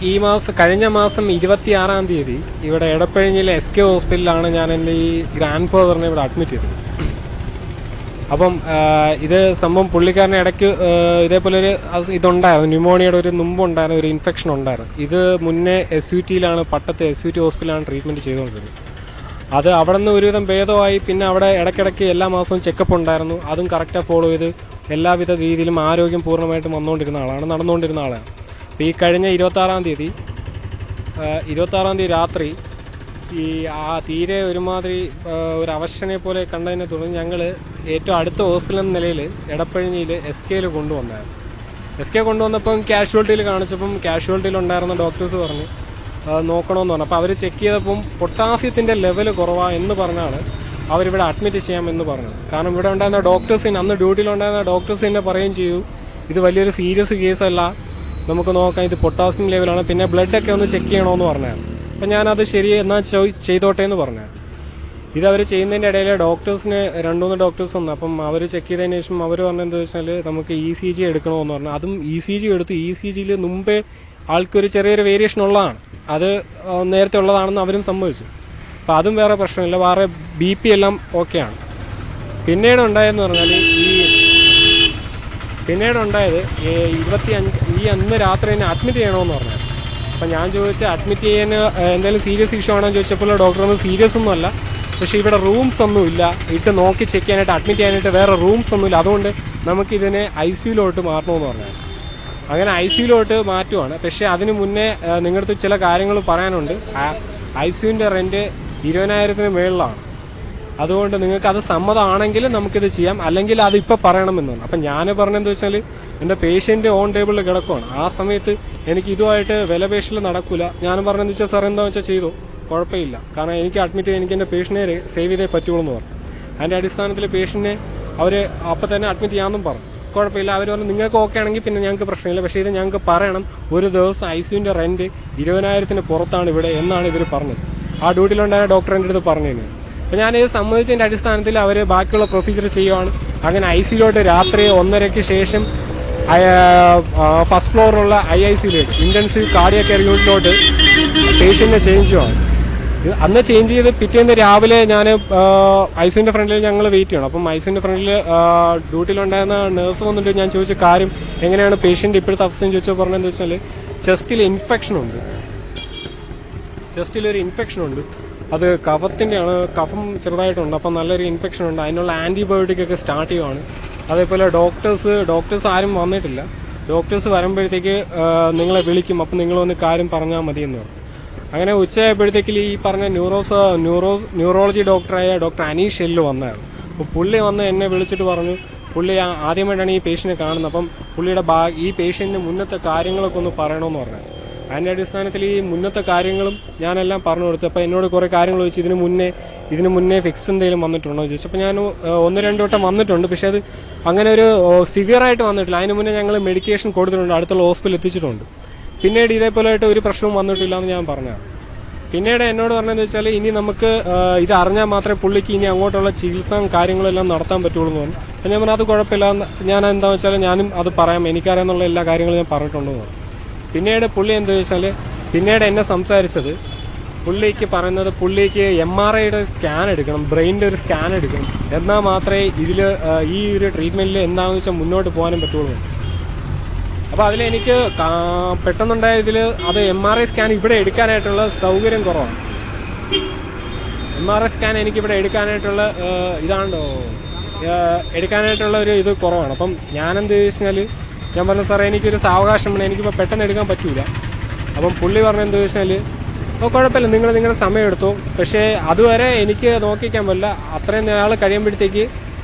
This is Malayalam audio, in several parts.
ഈ മാസം കഴിഞ്ഞ മാസം 26-ാം തീയതി ഇവിടെ എടപ്പഴിഞ്ഞിലെ SK ഹോസ്പിറ്റലിലാണ് ഞാൻ എൻ്റെ ഈ ഗ്രാൻഡ് ഫാദറിനെ ഇവിടെ അഡ്മിറ്റ് ചെയ്തത്. അപ്പം ഇത് സംഭവം പുള്ളിക്കാരൻ്റെ ഇടയ്ക്ക് ഇതേപോലെ ഒരു ഇതുണ്ടായിരുന്നു, ന്യൂമോണിയയുടെ ഒരു മുമ്പുണ്ടായിരുന്നു, ഒരു ഇൻഫെക്ഷൻ ഉണ്ടായിരുന്നു. ഇത് മുന്നേ SUTയിലാണ്, പട്ടത്തെ SUT ഹോസ്പിറ്റലാണ് ട്രീറ്റ്മെൻറ്റ് ചെയ്തുകൊണ്ടിരുന്നത്. അത് അവിടെ നിന്ന് ഒരുവിധം ഭേദമായി. പിന്നെ അവിടെ ഇടയ്ക്കിടയ്ക്ക് എല്ലാ മാസവും ചെക്കപ്പ് ഉണ്ടായിരുന്നു, അതും കറക്റ്റായി ഫോളോ ചെയ്ത് എല്ലാവിധ രീതിയിലും ആരോഗ്യം പൂർണ്ണമായിട്ടും നടന്നുകൊണ്ടിരുന്ന ആളാണ്. അപ്പോൾ ഈ കഴിഞ്ഞ 26-ാം തീയതി രാത്രി തീരെ ഒരുമാതിരി ഒരു അവശനെ പോലെ കണ്ടതിനെ തുടർന്ന് ഞങ്ങൾ ഏറ്റവും അടുത്ത ഹോസ്പിറ്റൽ എന്ന നിലയിൽ എടപ്പഴിഞ്ഞിയിൽ SKയിൽ കൊണ്ടുവന്നായിരുന്നു. SK കൊണ്ടുവന്നപ്പം കാഷ്വാലിറ്റിയിൽ കാണിച്ചപ്പം കാഷ്വാലിറ്റിയിലുണ്ടായിരുന്ന ഡോക്ടേഴ്സ് പറഞ്ഞു നോക്കണമെന്ന് പറഞ്ഞു. അപ്പോൾ അവർ ചെക്ക് ചെയ്തപ്പം പൊട്ടാസ്യത്തിൻ്റെ ലെവൽ കുറവാണ് എന്ന് പറഞ്ഞാണ് അവരിവിടെ അഡ്മിറ്റ് ചെയ്യാമെന്ന് പറഞ്ഞത്. കാരണം ഇവിടെ ഉണ്ടായിരുന്ന ഡോക്ടേഴ്സിന്, അന്ന് ഡ്യൂട്ടിയിലുണ്ടായിരുന്ന ഡോക്ടേഴ്സ് തന്നെ പറയുകയും ചെയ്തു, ഇത് വലിയൊരു സീരിയസ് കേസല്ല, നമുക്ക് നോക്കാം, ഇത് പൊട്ടാസ്യം ലെവലാണ്, പിന്നെ ബ്ലഡൊക്കെ ഒന്ന് ചെക്ക് ചെയ്യണമെന്ന് പറഞ്ഞായിരുന്നു. അപ്പം ഞാനത് ശരി എന്നാൽ ചെയ്തോട്ടെ എന്ന് പറഞ്ഞായിരുന്നു. ഇതവർ ചെയ്യുന്നതിൻ്റെ ഇടയിൽ ഡോക്ടേഴ്സിന് 2-3 ഡോക്ടേഴ്സ് വന്നു. അപ്പം അവർ ചെക്ക് ചെയ്തതിന് ശേഷം അവർ പറഞ്ഞതെന്ന് വെച്ചാൽ നമുക്ക് ECG എടുക്കണമെന്ന് പറഞ്ഞു. അതും ECG എടുത്തു. ECGയിൽ മുമ്പേ ആൾക്കൊരു ചെറിയൊരു വേരിയേഷൻ ഉള്ളതാണ്, അത് നേരത്തെ ഉള്ളതാണെന്ന് അവരും സമ്മതിച്ചു. അപ്പോൾ അതും വേറെ പ്രശ്നമില്ല, വേറെ BP എല്ലാം ഓക്കെയാണ്. പിന്നീട് ഉണ്ടായതെന്ന് പറഞ്ഞാൽ അന്ന് രാത്രി തന്നെ അഡ്മിറ്റ് ചെയ്യണമെന്ന് പറഞ്ഞാൽ. അപ്പം ഞാൻ ചോദിച്ചാൽ അഡ്മിറ്റ് ചെയ്യാൻ എന്തെങ്കിലും സീരിയസ് ഇഷ്യൂ ആണോ എന്ന് ചോദിച്ചപ്പോൾ ഡോക്ടർ ഒന്ന് സീരിയസ് ഒന്നുമല്ല, പക്ഷേ ഇവിടെ റൂംസ് ഒന്നുമില്ല, ഇട്ട് നോക്കി ചെക്ക് ചെയ്യാനായിട്ട് അഡ്മിറ്റ് ചെയ്യാനായിട്ട് വേറെ റൂംസ് ഒന്നുമില്ല, അതുകൊണ്ട് നമുക്കിതിനെ ICUയിലോട്ട് മാറ്റണമെന്ന് പറഞ്ഞാൽ. അങ്ങനെ ICUയിലോട്ട് മാറ്റുവാണ്. പക്ഷേ അതിന് മുന്നേ നിങ്ങളുടെ ചില കാര്യങ്ങൾ പറയാനുണ്ട്. ICUവിൻ്റെ റെൻറ്റ് 20,000-ന് മുകളിലാണ്. അതുകൊണ്ട് നിങ്ങൾക്ക് അത് സമ്മതമാണെങ്കിൽ നമുക്കിത് ചെയ്യാം, അല്ലെങ്കിൽ അത് ഇപ്പോൾ പറയണമെന്നാണ്. അപ്പം ഞാൻ പറഞ്ഞതെന്ന് വെച്ചാൽ എൻ്റെ പേഷ്യൻ്റ് ഓൺ ടേബിളിൽ കിടക്കുവാണ്. ആ സമയത്ത് എനിക്ക് ഇതുമായിട്ട് വിലപേശൽ നടക്കില്ല. ഞാൻ പറഞ്ഞതെന്ന് വെച്ചാൽ സാർ എന്താണെന്ന് വെച്ചാൽ ചെയ്തു, കുഴപ്പമില്ല, കാരണം എനിക്ക് അഡ്മിറ്റ് ചെയ്ത് എനിക്ക് എൻ്റെ പേഷ്യൻറ്റിനെ സേവ് ചെയ്തേ പറ്റുള്ളൂ എന്ന് പറഞ്ഞു. അതിൻ്റെ അടിസ്ഥാനത്തിൽ പേഷ്യൻറ്റിനെ അവർ അപ്പം തന്നെ അഡ്മിറ്റ് ചെയ്യാമെന്നും പറഞ്ഞു. കുഴപ്പമില്ല, അവർ പറഞ്ഞു നിങ്ങൾക്ക് ഓക്കെ ആണെങ്കിൽ പിന്നെ ഞങ്ങൾക്ക് പ്രശ്നമില്ല, പക്ഷേ ഇത് ഞങ്ങൾക്ക് പറയണം, ഒരു ദിവസം ICUവിൻ്റെ റെൻറ്റ് 20,000-ന് പുറത്താണ് ഇവിടെ എന്നാണ് ഇവർ പറഞ്ഞത്. ആ ഡ്യൂട്ടിയിലുണ്ടായ ഡോക്ടർ എൻ്റെ അടുത്ത് പറഞ്ഞു. അപ്പോൾ ഞാനിത് സമ്മതിച്ചതിൻ്റെ അടിസ്ഥാനത്തിൽ അവർ ബാക്കിയുള്ള പ്രൊസീജിയർ ചെയ്യുവാണ്. അങ്ങനെ ICUയിലോട്ട് രാത്രി 1:30-ക്ക് ശേഷം ഫസ്റ്റ് ഫ്ലോറിലുള്ള IICയിലേക്ക്, ഇൻറ്റൻസീവ് കാർഡിയാക് കെയർ യൂണിറ്റിലോട്ട് പേഷ്യൻറ്റിനെ ചേഞ്ച് ചെയ്യുവാണ്. അന്ന് ചേഞ്ച് ചെയ്ത് പിറ്റേന്ന് രാവിലെ ഞാൻ ICUവിൻ്റെ ഫ്രണ്ടിൽ ഞങ്ങൾ വെയിറ്റ് ചെയ്യണം. അപ്പം ICUവിൻ്റെ ഫ്രണ്ടിൽ ഡ്യൂട്ടിയിലുണ്ടായിരുന്ന നേഴ്സ് വന്നിട്ട് ഞാൻ ചോദിച്ച കാര്യം എങ്ങനെയാണ് പേഷ്യൻ്റ് ഇപ്പോഴത്തെ അവസ്ഥയും ചോദിച്ചാൽ പറഞ്ഞതെന്ന് വെച്ചാൽ ചെസ്റ്റിലൊരു ഇൻഫെക്ഷൻ ഉണ്ട്, അത് കഫത്തിൻ്റെയാണ്, കഫം ചെറുതായിട്ടുണ്ട്, അപ്പം നല്ലൊരു ഇൻഫെക്ഷൻ ഉണ്ട്, അതിനുള്ള ആൻറ്റിബയോട്ടിക് ഒക്കെ സ്റ്റാർട്ട് ചെയ്യുവാണ്. അതേപോലെ ഡോക്ടേഴ്സ് ആരും വന്നിട്ടില്ല. ഡോക്ടേഴ്സ് വരുമ്പോഴത്തേക്ക് നിങ്ങളെ വിളിക്കും, അപ്പം നിങ്ങൾ വന്ന് കാര്യം പറഞ്ഞാൽ മതി എന്ന് പറഞ്ഞു. അങ്ങനെ ഉച്ചയായപ്പോഴത്തേക്ക് ഈ പറഞ്ഞ ന്യൂറോളജി ഡോക്ടറായ ഡോക്ടർ അനീഷ് എല്ല് വന്നായിരുന്നു. അപ്പോൾ പുള്ളി വന്ന് എന്നെ വിളിച്ചിട്ട് പറഞ്ഞു, പുള്ളി ആദ്യമായിട്ടാണ് ഈ പേഷ്യൻറ്റിനെ കാണുന്നത്, അപ്പം പുള്ളിയുടെ ഈ പേഷ്യൻറ്റിന് മുന്നത്തെ കാര്യങ്ങളൊക്കെ ഒന്ന് പറയണമെന്ന് പറഞ്ഞു. അതിൻ്റെ അടിസ്ഥാനത്തിൽ ഈ മുന്നത്തെ കാര്യങ്ങളും ഞാനെല്ലാം പറഞ്ഞു കൊടുത്തു. അപ്പോൾ എന്നോട് കുറേ കാര്യങ്ങൾ ചോദിച്ചു, ഇതിന് മുന്നേ ഫിക്സ് എന്തെങ്കിലും വന്നിട്ടുണ്ടോ എന്ന് ചോദിച്ചു. അപ്പോൾ ഞാൻ 1-2 വട്ടം വന്നിട്ടുണ്ട്, പക്ഷേ അത് അങ്ങനെ ഒരു സിവിയറായിട്ട് വന്നിട്ടില്ല. അതിന് മുന്നേ ഞങ്ങൾ മെഡിക്കേഷൻ കൊടുത്തിട്ടുണ്ട്, അടുത്തുള്ള ഹോസ്പിറ്റലിൽ എത്തിച്ചിട്ടുണ്ട്. പിന്നീട് ഇതേപോലെയായിട്ട് ഒരു പ്രശ്നവും വന്നിട്ടില്ല എന്ന് ഞാൻ പറഞ്ഞതാണ്. പിന്നീട് എന്നോട് പറഞ്ഞതെന്ന് വെച്ചാൽ ഇനി നമുക്ക് ഇത് അറിഞ്ഞാൽ മാത്രമേ പുള്ളിക്ക് ഇനി അങ്ങോട്ടുള്ള ചികിത്സയും കാര്യങ്ങളെല്ലാം നടത്താൻ പറ്റുള്ളൂ എന്ന് പറഞ്ഞു. അപ്പോൾ ഞാൻ പറഞ്ഞു അത് കുഴപ്പമില്ല, ഞാൻ എന്താണെന്ന് വെച്ചാൽ ഞാനും അത് പറയാം, എനിക്കറിയാമെന്നുള്ള എല്ലാ കാര്യങ്ങളും ഞാൻ പറഞ്ഞിട്ടുണ്ടെന്ന് പറഞ്ഞു. പിന്നീട് പുള്ളി എന്താ വെച്ചാൽ പിന്നീട് എന്നെ സംസാരിച്ചത്, പുള്ളിക്ക് MRIയുടെ സ്കാൻ എടുക്കണം, ബ്രെയിനിൻ്റെ ഒരു സ്കാൻ എടുക്കണം, എന്നാൽ മാത്രമേ ഈ ഒരു ട്രീറ്റ്മെൻറ്റിൽ എന്താണെന്ന് വെച്ചാൽ മുന്നോട്ട് പോകാനും പറ്റുള്ളൂ. അപ്പോൾ അതിലെനിക്ക് പെട്ടെന്നുണ്ടായ അത് MRI സ്കാൻ ഇവിടെ എടുക്കാനായിട്ടുള്ള സൗകര്യം കുറവാണ്. MRI സ്കാൻ എനിക്കിവിടെ എടുക്കാനായിട്ടുള്ള ഒരു ഇത് കുറവാണ്. അപ്പം ഞാനെന്ത് ചോദിച്ചാൽ ഞാൻ പറഞ്ഞു, സാറേ എനിക്കൊരു സാവകാശം വേണം, എനിക്കിപ്പോൾ പെട്ടെന്ന് എടുക്കാൻ പറ്റില്ല. അപ്പം പുള്ളി പറഞ്ഞെന്ത് ചോദിച്ചാൽ അപ്പോൾ കുഴപ്പമില്ല, നിങ്ങളുടെ സമയം എടുത്തു, പക്ഷേ അതുവരെ എനിക്ക് നോക്കിക്കാൻ പറ്റില്ല, അത്രയും നാൾ കഴിയുമ്പോഴത്തേക്ക്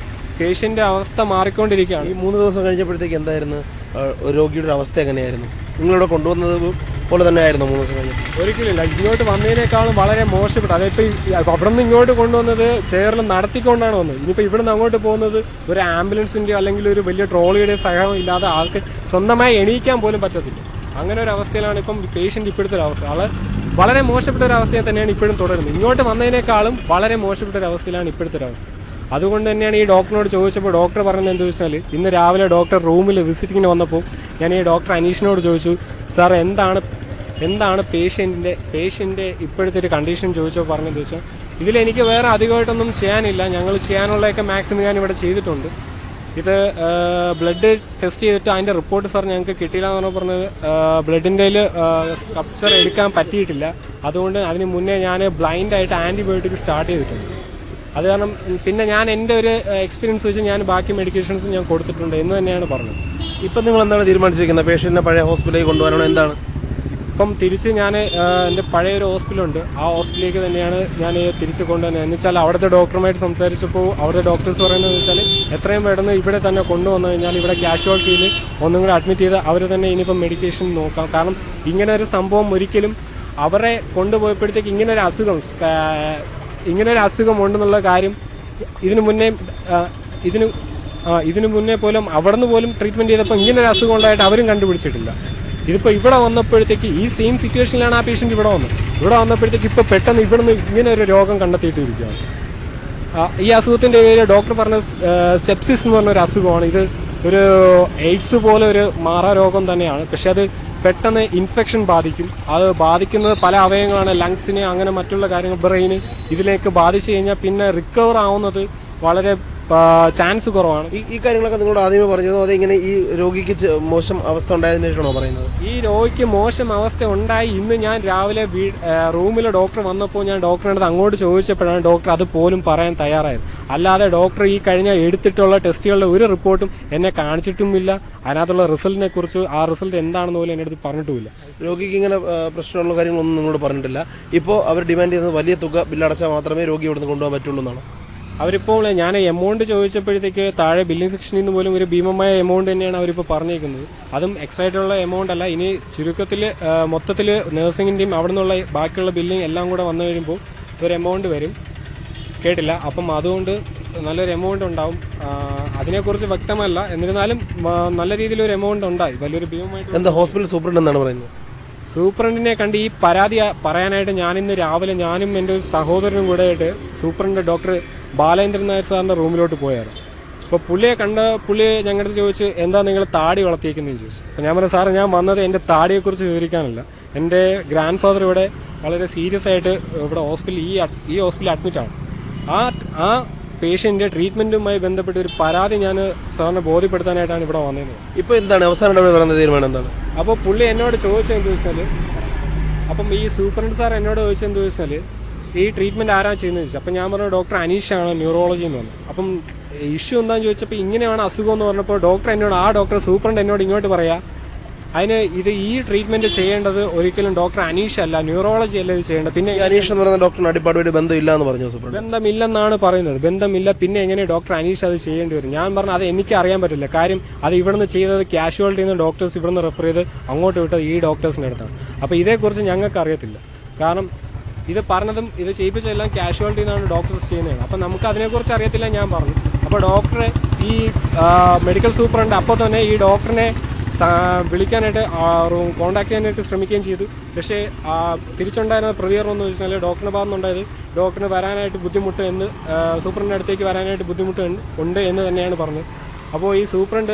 പേഷ്യൻ്റെ അവസ്ഥ മാറിക്കൊണ്ടിരിക്കുകയാണ്. ഈ 3 ദിവസം കഴിഞ്ഞപ്പോഴത്തേക്ക് എന്തായിരുന്നു രോഗിയുടെ ഒരു അവസ്ഥ എങ്ങനെയായിരുന്നു? നിങ്ങളിവിടെ കൊണ്ടുവന്നത് പോലെ തന്നെ ആയിരുന്നു 3 ദിവസം കഴിഞ്ഞ്? ഒരിക്കലില്ല, ഇങ്ങോട്ട് വന്നതിനേക്കാളും വളരെ മോശപ്പെട്ടു. അതിപ്പോൾ അവിടെ നിന്ന് ഇങ്ങോട്ട് കൊണ്ടുവന്നത് ചെയറിൽ നടത്തിക്കൊണ്ടാണ് വന്നത്. ഇനിയിപ്പോൾ ഇവിടെ നിന്ന് അങ്ങോട്ട് പോകുന്നത് ഒരു ആംബുലൻസിൻ്റെയോ അല്ലെങ്കിൽ ഒരു വലിയ ട്രോളിയുടെ സഹായം ഇല്ലാതെ ആൾക്ക് സ്വന്തമായി എണീക്കാൻ പോലും പറ്റത്തില്ല. അങ്ങനെ ഒരു അവസ്ഥയിലാണ് ഇപ്പം പേഷ്യൻ്റ് ഇപ്പോഴത്തെ ഒരു അവസ്ഥ. വളരെ മോശപ്പെട്ട ഒരു അവസ്ഥയെ തന്നെയാണ് ഇപ്പോഴും തുടരുന്നത്. ഇങ്ങോട്ട് വന്നതിനേക്കാളും വളരെ മോശപ്പെട്ട ഒരു അവസ്ഥയിലാണ് ഇപ്പോഴത്തെ ഒരു അവസ്ഥ. അതുകൊണ്ട് തന്നെയാണ് ഈ ഡോക്ടറിനോട് ചോദിച്ചപ്പോൾ ഡോക്ടർ പറഞ്ഞത് എന്താ വെച്ചാൽ, ഇന്ന് രാവിലെ ഡോക്ടർ റൂമിൽ വിസിറ്റിങ്ങിന് വന്നപ്പോൾ ഞാൻ ഈ ഡോക്ടർ അനീഷിനോട് ചോദിച്ചു, സാർ എന്താണ് പേഷ്യൻ്റെ ഇപ്പോഴത്തെ ഒരു കണ്ടീഷൻ ചോദിച്ചപ്പോൾ പറഞ്ഞതെന്ന് വെച്ചാൽ, ഇതിലെനിക്ക് വേറെ അധികമായിട്ടൊന്നും ചെയ്യാനില്ല, ഞങ്ങൾ ചെയ്യാനുള്ളതൊക്കെ മാക്സിമം ഞാൻ ഇവിടെ ചെയ്തിട്ടുണ്ട്. ഇത് ബ്ലഡ് ടെസ്റ്റ് ചെയ്തിട്ട് അതിൻ്റെ റിപ്പോർട്ട് സാർ ഞങ്ങൾക്ക് കിട്ടിയില്ല എന്ന് പറഞ്ഞത്, ബ്ലഡിൻ്റെ സ്കൾപ്ചർ എടുക്കാൻ പറ്റിയിട്ടില്ല. അതുകൊണ്ട് അതിന് മുന്നേ ഞാൻ ബ്ലൈൻഡായിട്ട് ആൻറ്റിബയോട്ടിക് സ്റ്റാർട്ട് ചെയ്തിട്ടുണ്ട്. അത് കാരണം പിന്നെ ഞാൻ എൻ്റെ ഒരു എക്സ്പീരിയൻസ് വെച്ച് ഞാൻ ബാക്കി മെഡിക്കേഷൻസ് ഞാൻ കൊടുത്തിട്ടുണ്ട് എന്ന് തന്നെയാണ് പറഞ്ഞത്. ഇപ്പം നിങ്ങൾ എന്താണ് തീരുമാനിച്ചിരിക്കുന്നത്? പേഷ്യൻറ്റിനെ പഴയ ഹോസ്പിറ്റലിലേക്ക് കൊണ്ടുപോകാനോ എന്താണ്? ഇപ്പം തിരിച്ച് ഞാൻ എൻ്റെ പഴയൊരു ഹോസ്പിറ്റലുണ്ട്, ആ ഹോസ്പിറ്റലിലേക്ക് തന്നെയാണ് ഞാൻ തിരിച്ച് കൊണ്ടുവന്നത്. എന്ന് വെച്ചാൽ അവിടുത്തെ ഡോക്ടറുമായിട്ട് സംസാരിച്ചപ്പോൾ അവിടുത്തെ ഡോക്ടേഴ്സ് പറയുന്നത് വെച്ചാൽ എത്രയും പെട്ടെന്ന് ഇവിടെ തന്നെ കൊണ്ടുവന്നു കഴിഞ്ഞാൽ ഇവിടെ കാഷ്വാലിറ്റിയിൽ ഒന്നും കൂടെ അഡ്മിറ്റ് ചെയ്ത് അവർ തന്നെ ഇനിയിപ്പം മെഡിക്കേഷൻ നോക്കാം. കാരണം ഇങ്ങനെ ഒരു സംഭവം ഒരിക്കലും അവരെ കൊണ്ടുപോയപ്പോഴത്തേക്ക് ഇങ്ങനൊരു അസുഖം ഉണ്ടെന്നുള്ള കാര്യം ഇതിനു മുന്നേ പോലും അവിടെ നിന്ന് പോലും ട്രീറ്റ്മെൻറ്റ് ചെയ്തപ്പോൾ ഇങ്ങനൊരു അസുഖം ഉണ്ടായിട്ട് അവരും കണ്ടുപിടിച്ചിട്ടില്ല. ഇതിപ്പോൾ ഇവിടെ വന്നപ്പോഴത്തേക്ക് ഈ സെയിം സിറ്റുവേഷനിലാണ് ആ പേഷ്യൻ്റ് ഇവിടെ വന്നപ്പോഴത്തേക്ക് ഇപ്പോൾ പെട്ടെന്ന് ഇവിടുന്ന് ഇങ്ങനെ ഒരു രോഗം കണ്ടെത്തിയിട്ടിരിക്കുകയാണ്. ഈ അസുഖത്തിൻ്റെ പേര് ഡോക്ടർ പറഞ്ഞ സെപ്സിസ് എന്ന് പറഞ്ഞൊരു അസുഖമാണ്. ഇത് ഒരു എയ്ഡ്സ് പോലെ ഒരു മാറാരോഗം തന്നെയാണ്. പക്ഷെ അത് പെട്ടെന്ന് ഇൻഫെക്ഷൻ ബാധിക്കും. അത് ബാധിക്കുന്നത് പല അവയവങ്ങളാണ്, ലങ്സിന്, അങ്ങനെ മറ്റുള്ള കാര്യങ്ങൾ, ബ്രെയിന്. ഇതിലേക്ക് ബാധിച്ചു കഴിഞ്ഞാൽ പിന്നെ റിക്കവർ ആവുന്നത് വളരെ ചാൻസ് കുറവാണ്. ഈ കാര്യങ്ങളൊക്കെ നിങ്ങളോട് ആദ്യമേ പറഞ്ഞതോ അതോ ഇങ്ങനെ ഈ രോഗിക്ക് മോശം അവസ്ഥ ഉണ്ടായതിനു ശേഷമാണോ പറയുന്നത്? ഈ രോഗിക്ക് മോശം അവസ്ഥ ഉണ്ടായി. ഇന്ന് ഞാൻ രാവിലെ റൂമിൽ ഡോക്ടർ വന്നപ്പോൾ ഞാൻ ഡോക്ടറിനടുത്ത് അങ്ങോട്ട് ചോദിച്ചപ്പോഴാണ് ഡോക്ടർ അത് പോലും പറയാൻ തയ്യാറായത്. അല്ലാതെ ഡോക്ടർ ഈ കഴിഞ്ഞ എടുത്തിട്ടുള്ള ടെസ്റ്റുകളുടെ ഒരു റിപ്പോർട്ടും എന്നെ കാണിച്ചിട്ടുമില്ല. അതിനകത്തുള്ള റിസൾട്ടിനെ കുറിച്ച് ആ റിസൾട്ട് എന്താണെന്ന് പോലും എൻ്റെ അടുത്ത് പറഞ്ഞിട്ടുമില്ല. രോഗിക്ക് ഇങ്ങനെ പ്രശ്നമുള്ള കാര്യങ്ങളൊന്നും നിങ്ങളോട് പറഞ്ഞിട്ടില്ല. ഇപ്പോൾ അവർ ഡിമാൻഡ് ചെയ്യുന്നത് വലിയ തുക ബില്ലടച്ചാൽ മാത്രമേ രോഗി ഇവിടുന്ന് കൊണ്ടുപോകാൻ പറ്റുള്ളൂ എന്നാണ് അവരിപ്പോൾ. ഞാൻ എമൗണ്ട് ചോദിച്ചപ്പോഴത്തേക്ക് താഴെ ബില്ലിംഗ് സെക്ഷനിൽ നിന്ന് പോലും ഒരു ഭീമമായ എമൗണ്ട് തന്നെയാണ് അവരിപ്പോൾ പറഞ്ഞേക്കുന്നത്. അതും എക്സ്ട്രാ ആയിട്ടുള്ള എമൗണ്ട് അല്ല. ഇനി ചുരുക്കത്തിൽ മൊത്തത്തിൽ നഴ്സിങ്ങിൻ്റെയും അവിടെ നിന്നുള്ള ബാക്കിയുള്ള ബില്ലിംഗ് എല്ലാം കൂടെ വന്നു കഴിയുമ്പോൾ ഒരു എമൗണ്ട് വരും. കേട്ടില്ല. അപ്പം അതുകൊണ്ട് നല്ലൊരു എമൗണ്ട് ഉണ്ടാവും. അതിനെക്കുറിച്ച് വ്യക്തമല്ല, എന്നിരുന്നാലും നല്ല രീതിയിലൊരു എമൗണ്ട് ഉണ്ടായി. വലിയൊരു ഭീമമായിട്ട്. എന്താ ഹോസ്പിറ്റൽ സൂപ്രണ്ട് എന്നാണ് പറയുന്നത്? സൂപ്രണ്ടിനെ കണ്ട് ഈ പരാതി പറയാനായിട്ട് ഞാനിന്ന് രാവിലെ ഞാനും എൻ്റെ ഒരു സഹോദരനും കൂടെ ആയിട്ട് സൂപ്രണ്ട് ഡോക്ടർ ബാലേന്ദ്രൻ നായർ സാറിൻ്റെ റൂമിലോട്ട് പോയായിരുന്നു. അപ്പോൾ പുള്ളിയെ ഞങ്ങളുടെ ചോദിച്ച് എന്താ നിങ്ങൾ താടി വളർത്തിയേക്കുന്നതെന്ന് ചോദിച്ചു. അപ്പോൾ ഞാൻ പറഞ്ഞു, സാറ് ഞാൻ വന്നത് എൻ്റെ താടിയെക്കുറിച്ച് വിവരിക്കാനല്ല. എൻ്റെ ഗ്രാൻഡ് ഫാദർ ഇവിടെ വളരെ സീരിയസ് ആയിട്ട് ഇവിടെ ഈ ഹോസ്പിറ്റലിൽ അഡ്മിറ്റാണ്. ആ പേഷ്യൻ്റെ ട്രീറ്റ്മെൻറ്റുമായി ബന്ധപ്പെട്ട് ഒരു പരാതി ഞാൻ സാറിനെ ബോധ്യപ്പെടുത്താനായിട്ടാണ് ഇവിടെ വന്നത്. ഇപ്പോൾ എന്താണ് അവസാനം പറയുന്ന തീരുമാനം എന്താണ്? അപ്പോൾ പുള്ളി എന്നോട് ചോദിച്ചതെന്ന് ചോദിച്ചാൽ, അപ്പം ഈ സൂപ്രണ്ട് സാർ എന്നോട് ചോദിച്ചതെന്ന് ചോദിച്ചാൽ ഈ ട്രീറ്റ്മെൻറ്റ് ആരാ ചെയ്യുന്നത് ചോദിച്ചു. അപ്പം ഞാൻ പറഞ്ഞു ഡോക്ടർ അനീഷാണ്, ന്യൂറോളജി എന്ന് പറഞ്ഞു. അപ്പം ഇഷ്യൂ എന്താണെന്ന് ചോദിച്ചപ്പോൾ ഇങ്ങനെയാണ് അസുഖം എന്ന് പറഞ്ഞപ്പോൾ ആ ഡോക്ടർ സൂപ്രണ്ട് എന്നോട് ഇങ്ങോട്ട് പറയാം, ഈ ട്രീറ്റ്മെൻറ്റ് ചെയ്യേണ്ടത് ഒരിക്കലും ഡോക്ടർ അനീഷ് അല്ല, ന്യൂറോളജി അല്ല ഇത് ചെയ്യേണ്ടത്. പിന്നെ അനീഷ് എന്ന് പറയുന്ന ഡോക്ടറിന് ഡിപ്പാർട്ട്മെന്റ് ബന്ധമില്ല എന്ന് പറഞ്ഞു സൂപ്രണ്ട്. ബന്ധമില്ലെന്നാണ് പറയുന്നത്. ബന്ധമില്ല, പിന്നെ എങ്ങനെ ഡോക്ടർ അനീഷ് അത് ചെയ്യേണ്ടി വരും? ഞാൻ പറഞ്ഞു അത് എനിക്ക് അറിയാൻ പറ്റില്ല. കാര്യം അത് ഇവിടുന്ന് ചെയ്തത് കാഷ്വാലിറ്റിയിൽ നിന്ന് ഡോക്ടേഴ്സ് ഇവിടുന്ന് റെഫർ ചെയ്ത് അങ്ങോട്ട് വിട്ടത് ഈ ഡോക്ടേഴ്സിൻ്റെ അടുത്താണ്. അപ്പോൾ ഇതേക്കുറിച്ച് ഞങ്ങൾക്ക് അറിയത്തില്ല. കാരണം ഇത് പറഞ്ഞതും ഇത് ചെയ്യിപ്പിച്ചതെല്ലാം കാഷ്വാലിറ്റിയിൽ നിന്നാണ് ഡോക്ടേഴ്സ് ചെയ്യുന്നത്. അപ്പം നമുക്ക് അതിനെക്കുറിച്ച് അറിയത്തില്ല ഞാൻ പറഞ്ഞു. അപ്പോൾ ഡോക്ടറെ ഈ മെഡിക്കൽ സൂപ്രണ്ട് അപ്പോൾ തന്നെ ഈ ഡോക്ടറിനെ വിളിക്കാനായിട്ട് കോൺടാക്ട് ചെയ്യാനായിട്ട് ശ്രമിക്കുകയും ചെയ്തു. പക്ഷേ തിരിച്ചുണ്ടായിരുന്ന പ്രതികരണം എന്ന് വെച്ചാൽ ഡോക്ടറിൻ്റെ ഭാഗത്തുനിന്നുണ്ടായത് ഡോക്ടറിന് വരാനായിട്ട് ബുദ്ധിമുട്ട് എന്ന്, സൂപ്രണ്ടിൻ്റെ അടുത്തേക്ക് വരാനായിട്ട് ബുദ്ധിമുട്ട് ഉണ്ട് എന്ന് തന്നെയാണ് പറഞ്ഞത്. അപ്പോൾ ഈ സൂപ്രണ്ട്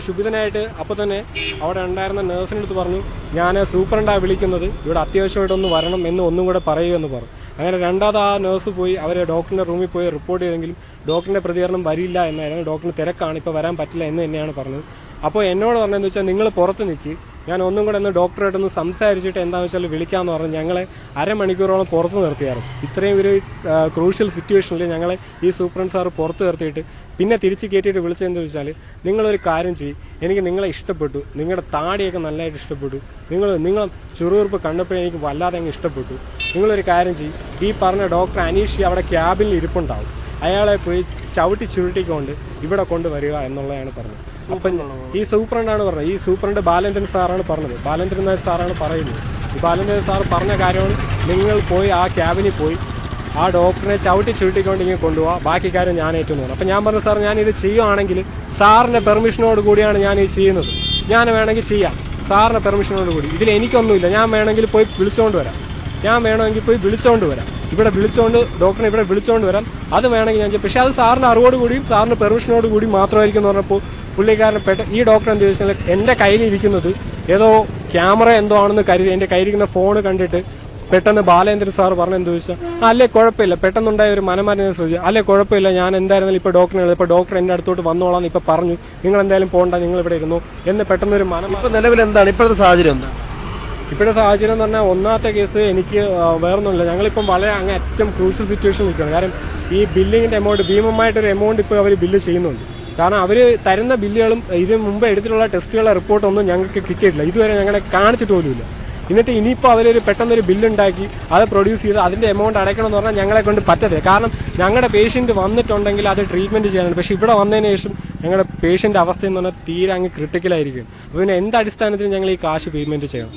ശുഭിതനായിട്ട് അപ്പോൾ തന്നെ അവിടെ ഉണ്ടായിരുന്ന നേഴ്സിൻ്റെ അടുത്ത് പറഞ്ഞു, ഞാൻ സൂപ്രണ്ടാണ് വിളിക്കുന്നത്, ഇവിടെ അത്യാവശ്യമായിട്ടൊന്ന് വരണം എന്ന് ഒന്നും കൂടെ പറയുമെന്ന് പറഞ്ഞു. അങ്ങനെ രണ്ടാമത് ആ നേഴ്സ് പോയി അവർ ഡോക്ടറിൻ്റെ റൂമിൽ പോയി റിപ്പോർട്ട് ചെയ്തെങ്കിലും ഡോക്ടറിൻ്റെ പ്രതികരണം വരില്ല എന്നായിരുന്നു. ഡോക്ടറിന് തിരക്കാണ്, ഇപ്പോൾ വരാൻ പറ്റില്ല എന്ന് തന്നെയാണ് പറഞ്ഞത്. അപ്പോൾ എന്നോട് പറഞ്ഞതെന്ന് വെച്ചാൽ നിങ്ങൾ പുറത്ത് നിൽക്കി, ഞാൻ ഒന്നും കൂടെ ഒന്ന് ഡോക്ടറായിട്ടൊന്ന് സംസാരിച്ചിട്ട് എന്താണെന്ന് വെച്ചാൽ വിളിക്കാമെന്ന് പറഞ്ഞ് ഞങ്ങളെ അരമണിക്കൂറോളം പുറത്ത് നിർത്തിയായിരുന്നു. ഇത്രയും ഒരു ക്രൂഷ്യൽ സിറ്റുവേഷനിൽ ഞങ്ങളെ ഈ സൂപ്രണ്ട് സാറ് പുറത്ത് നിർത്തിയിട്ട് പിന്നെ തിരിച്ച് കയറ്റിയിട്ട് വിളിച്ചതെന്ന് വെച്ചാൽ, നിങ്ങളൊരു കാര്യം ചെയ്യും, എനിക്ക് നിങ്ങളെ ഇഷ്ടപ്പെട്ടു, നിങ്ങളുടെ താടിയൊക്കെ നല്ലതായിട്ട് ഇഷ്ടപ്പെട്ടു, നിങ്ങളെ ചുറുചുറുപ്പ് കണ്ടപ്പോഴേ എനിക്ക് വല്ലാതെ അങ്ങ് ഇഷ്ടപ്പെട്ടു. നിങ്ങളൊരു കാര്യം ചെയ്യും, ഈ പറഞ്ഞ ഡോക്ടർ അനീഷ് അവിടെ ക്യാബിനിൽ ഇരിപ്പുണ്ടാവും, അയാളെ പോയി ചുരുട്ടിക്കൊണ്ട് ഇവിടെ കൊണ്ടുവരിക എന്നുള്ളതാണ് പറഞ്ഞത്. അപ്പം ഈ സൂപ്രണ്ടാണ് പറഞ്ഞത്. ഈ സൂപ്രണ്ട് ബാലേന്ദ്രൻ സാറാണ് പറഞ്ഞത്, ബാലേന്ദ്രൻ നായർ സാറാണ് പറയുന്നത്. ഈ ബാലേന്ദ്രൻ സാർ പറഞ്ഞ കാര്യമാണ്, നിങ്ങൾ പോയി ആ ക്യാബിനിൽ പോയി ആ ഡോക്ടറിനെ ചുരുട്ടിക്കൊണ്ട് ഇങ്ങനെ കൊണ്ടുപോകാം, ബാക്കി കാര്യം ഞാൻ ഏറ്റെന്ന് പറഞ്ഞു. അപ്പം ഞാൻ പറഞ്ഞു, സാർ ഞാനിത് ചെയ്യുകയാണെങ്കിൽ സാറിൻ്റെ പെർമിഷനോട് കൂടിയാണ് ഞാൻ ഇത് ചെയ്യുന്നത്, ഞാൻ വേണമെങ്കിൽ ചെയ്യാം സാറിൻ്റെ പെർമിഷനോട് കൂടി. ഇതിൽ എനിക്കൊന്നുമില്ല, ഞാൻ വേണമെങ്കിൽ പോയി വിളിച്ചുകൊണ്ട് വരാം, ഡോക്ടറിനെ ഇവിടെ വിളിച്ചുകൊണ്ട് വരാം, അത് വേണമെങ്കിൽ ഞാൻ ചെയ്യും. പക്ഷേ അത് സാറിൻ്റെ അറിവോടുകൂടിയും സാറിൻ്റെ പെർമിഷനോട് കൂടി മാത്രമായിരിക്കും എന്ന് പറഞ്ഞപ്പോൾ പുള്ളിക്കാരൻ ഈ ഡോക്ടർ എന്ത് ചോദിച്ചാൽ എൻ്റെ കയ്യിലിരിക്കുന്നത് ഏതോ ക്യാമറ എന്തോ ആണെന്ന് കരുതി എൻ്റെ കയ്യിലിരിക്കുന്ന ഫോൺ കണ്ടിട്ട് പെട്ടെന്ന് ബാലേന്ദ്രൻ സാർ പറഞ്ഞെന്ന് ചോദിച്ചാൽ അല്ലേ കുഴപ്പമില്ല, പെട്ടെന്നുണ്ടായ ഒരു മനമാരിനെ ശ്രദ്ധിച്ചു, അല്ലേ കുഴപ്പമില്ല, ഞാൻ എന്തായിരുന്നാലും ഇപ്പോൾ ഡോക്ടറിനെ ഇപ്പോൾ ഡോക്ടർ എൻ്റെ അടുത്തോട്ട് വന്നോളാം ഇപ്പോൾ പറഞ്ഞു, നിങ്ങൾ എന്തായാലും പോകണ്ട, നിങ്ങൾ ഇവിടെ ഇരുന്നു എന്ന് പെട്ടെന്നൊരു ഇപ്പോൾ നിലവിൽ എന്താണ് ഇപ്പോഴത്തെ സാഹചര്യം? എന്താണ് ഇപ്പോഴത്തെ സാഹചര്യം എന്ന് പറഞ്ഞാൽ ഒന്നാമത്തെ കേസ് എനിക്ക് വേറൊന്നുമില്ല, ഞങ്ങളിപ്പം വളരെ അങ്ങ് ഏറ്റവും ക്രൂഷ്യൽ സിറ്റുവേഷൻ നിൽക്കുകയാണ്. കാരണം ഈ ബില്ലിങ്ങിൻ്റെ എമൗണ്ട് ഭീമമായിട്ടൊരു എമൗണ്ട് ഇപ്പോൾ അവർ ബില്ല് ചെയ്യുന്നുണ്ട്. കാരണം അവർ തരുന്ന ബില്ലുകളും ഇതിന് മുമ്പ് എടുത്തിട്ടുള്ള ടെസ്റ്റുകളുടെ റിപ്പോർട്ടൊന്നും ഞങ്ങൾക്ക് കിട്ടിയിട്ടില്ല, ഇതുവരെ ഞങ്ങളെ കാണിച്ചിട്ട് പോലുമില്ല. എന്നിട്ട് ഇനിയിപ്പോൾ അവരൊരു പെട്ടെന്നൊരു ബില്ലുണ്ടാക്കി അത് പ്രൊഡ്യൂസ് ചെയ്ത് അതിൻ്റെ എമൗണ്ട് അടയ്ക്കണമെന്ന് പറഞ്ഞാൽ ഞങ്ങളെ കൊണ്ട് പറ്റത്തില്ല. കാരണം ഞങ്ങളുടെ പേഷ്യൻറ്റ് വന്നിട്ടുണ്ടെങ്കിൽ അത് ട്രീറ്റ്മെൻറ്റ് ചെയ്യാനാണ്. പക്ഷേ ഇവിടെ വന്നതിന് ശേഷം ഞങ്ങളുടെ പേഷ്യൻ്റെ അവസ്ഥ എന്ന് പറഞ്ഞാൽ തീരെ അങ്ങ് ക്രിട്ടിക്കലായിരിക്കും. അപ്പോൾ പിന്നെ എന്ത് അടിസ്ഥാനത്തിൽ ഞങ്ങൾ ഈ കാശ് പേയ്മെൻറ്റ് ചെയ്യണം?